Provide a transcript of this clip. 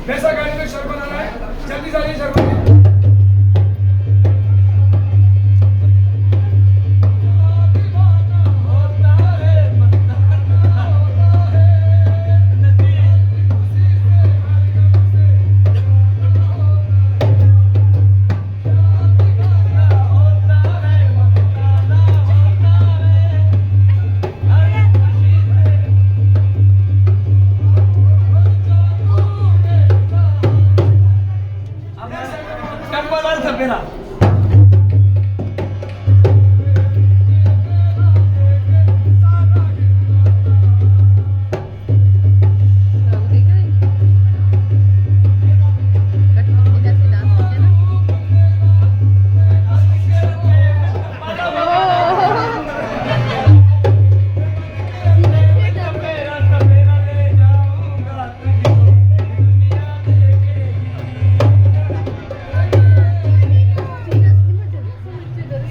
कैसा गाड़ी में शरबत आ रहा है, जल्दी जा रही शरबत। कंपन अर्थ पेरा